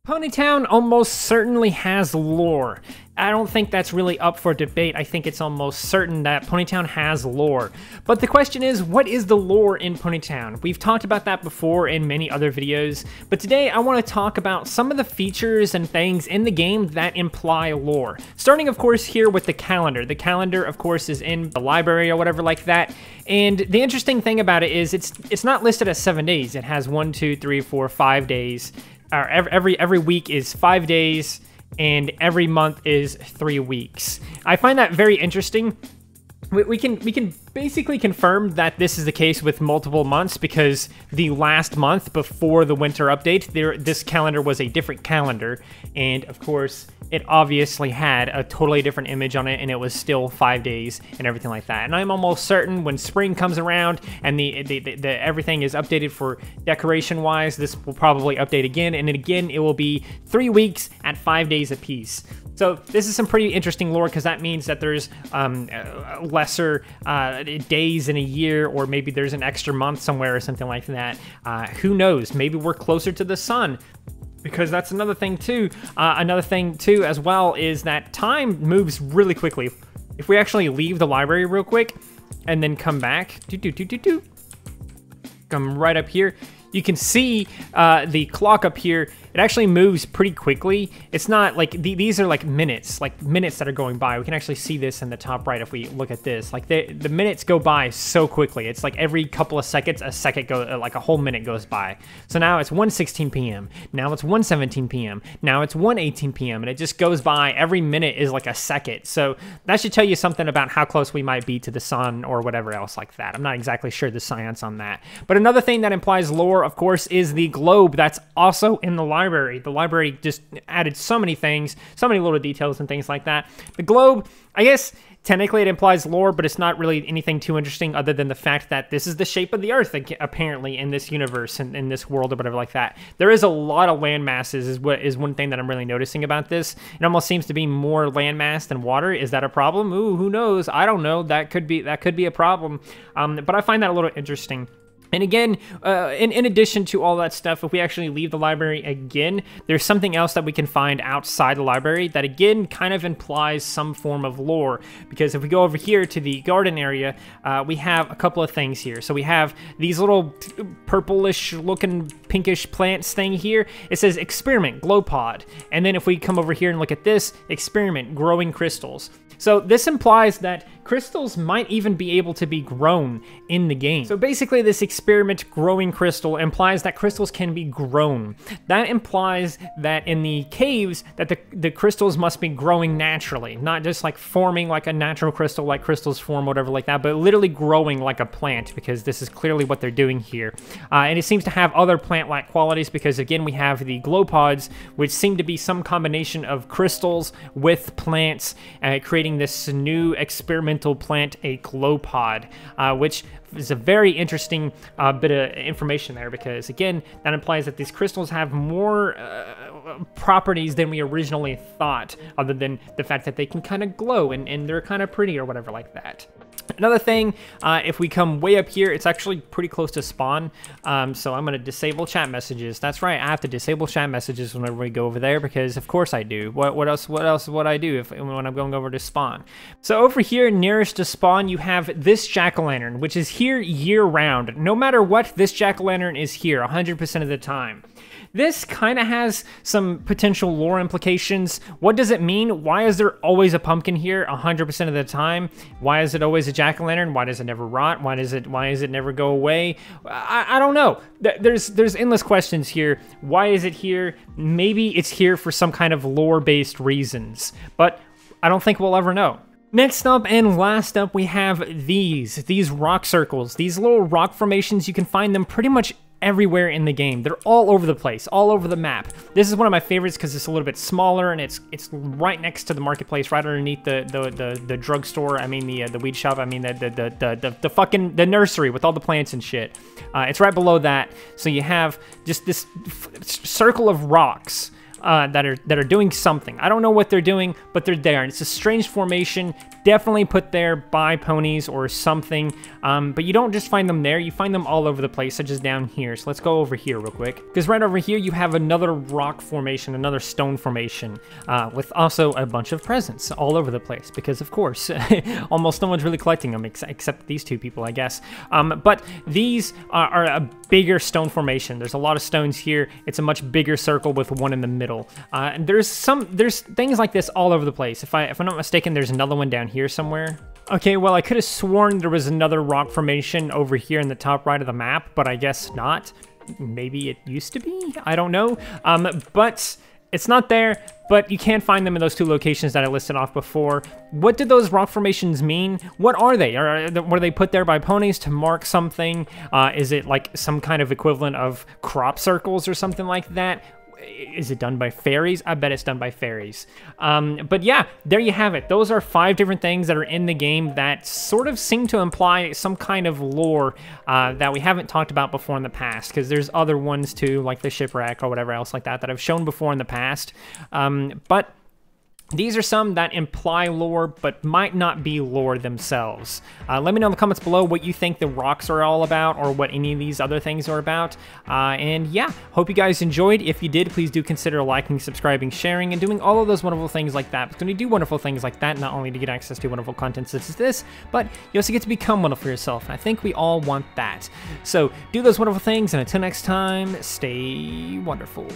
Ponytown almost certainly has lore. I don't think that's really up for debate. I think it's almost certain that Ponytown has lore. But the question is, what is the lore in Ponytown? We've talked about that before in many other videos, but today I want to talk about some of the features and things in the game that imply lore. Starting, of course, here with the calendar. The calendar, of course, is in the library or whatever like that. And the interesting thing about it is it's not listed as 7 days. It has 1, 2, 3, 4, 5 days. Every week is 5 days, and every month is 3 weeks. I find that very interesting. We can basically confirm that this is the case with multiple months because the last month before the winter update, this calendar was a different calendar, and of course it obviously had a totally different image on it, and it was still 5 days and everything like that. And I'm almost certain when spring comes around and the everything is updated for decoration wise, this will probably update again, and then again it will be 3 weeks at 5 days apiece. So this is some pretty interesting lore because that means that there's lesser days in a year, or maybe there's an extra month somewhere or something like that. Who knows? Maybe we're closer to the sun, because that's another thing too. Another thing too as well is that time moves really quickly. If we actually leave the library real quick and then come back, come right up here, you can see the clock up here. It actually moves pretty quickly. It's not like, these are like minutes that are going by. We can actually see this in the top right if we look at this. Like the minutes go by so quickly. It's like every couple of seconds, like a whole minute goes by. So now it's 1:16 p.m. Now it's 1:17 p.m. Now it's 1:18 p.m. And it just goes by. Every minute is like a second. So that should tell you something about how close we might be to the sun or whatever else like that. I'm not exactly sure the science on that. But another thing that implies lore, of course, is the globe that's also in the library. The library just added so many things, so many little details and things like that. The globe, I guess, technically it implies lore, but it's not really anything too interesting other than the fact that this is the shape of the Earth, apparently, in this universe and in this world or whatever like that. There is a lot of land masses is one thing that I'm really noticing about this. It almost seems to be more land mass than water. Is that a problem? Ooh, who knows? I don't know. That could be a problem. But I find that a little interesting. And again, in addition to all that stuff, if we actually leave the library again, there's something else that we can find outside the library that again kind of implies some form of lore. Because if we go over here to the garden area, we have a couple of things here. So we have these little purplish looking pinkish plants thing here. It says experiment, glow pod. And then if we come over here and look at this, experiment, growing crystals. So this implies that crystals might even be able to be grown in the game. So basically this experiment growing crystal implies that crystals can be grown. That implies that in the caves that the crystals must be growing naturally, not just like forming like a natural crystal like crystals form, whatever like that, but literally growing like a plant, because this is clearly what they're doing here. And it seems to have other plant-like qualities because again we have the glow pods, which seem to be some combination of crystals with plants, creating this new experimental plant, a glow pod, which is a very interesting bit of information there, because again that implies that these crystals have more properties than we originally thought, other than the fact that they can kind of glow and they're kind of pretty or whatever like that. Another thing, if we come way up here, it's actually pretty close to spawn, so I'm going to disable chat messages. That's right, I have to disable chat messages whenever we go over there, because of course I do. What else would I do when I'm going over to spawn? So over here, nearest to spawn, you have this jack-o'-lantern, which is here year-round. No matter what, this jack-o'-lantern is here 100% of the time. This kind of has some potential lore implications. What does it mean? Why is there always a pumpkin here 100% of the time? Why is it always a jack-o'-lantern? Why does it never rot? Why does it never go away? I don't know. There's endless questions here. Why is it here? Maybe it's here for some kind of lore-based reasons, but I don't think we'll ever know. Next up and last up, we have these rock circles. These little rock formations, you can find them pretty much everywhere in the game. They're all over the place, all over the map. This is one of my favorites because it's a little bit smaller and it's right next to the marketplace, right underneath the drugstore. I mean the weed shop. I mean the nursery with all the plants and shit. It's right below that. So you have just this circle of rocks that are doing something. I don't know what they're doing, but they're there, and it's a strange formation. definitely put there by ponies or something, but you don't just find them there, you find them all over the place, such as down here. So let's go over here real quick, because right over here you have another rock formation, another stone formation, with also a bunch of presents all over the place, because of course, almost no one's really collecting them, except these two people, I guess. But these are a bigger stone formation. There's a lot of stones here. It's a much bigger circle with one in the middle. And there's things like this all over the place. If I'm not mistaken, there's another one down here somewhere. Okay, well, I could have sworn there was another rock formation over here in the top right of the map, but I guess not. Maybe it used to be? I don't know. But it's not there, but you can find them in those two locations that I listed off before. What did those rock formations mean? What are they? Were they put there by ponies to mark something? Is it like some kind of equivalent of crop circles or something like that? Is it done by fairies? I bet it's done by fairies. But yeah, there you have it. Those are 5 different things that are in the game that sort of seem to imply some kind of lore that we haven't talked about before in the past, because there's other ones too, like the shipwreck or whatever else like that, that I've shown before in the past. But these are some that imply lore, but might not be lore themselves. Let me know in the comments below what you think the rocks are all about, or what any of these other things are about. And yeah, hope you guys enjoyed. If you did, please do consider liking, subscribing, sharing, and doing all of those wonderful things like that. Because when you do wonderful things like that, not only do you get access to wonderful content such as this, but you also get to become wonderful yourself. And I think we all want that. So do those wonderful things, and until next time, stay wonderful.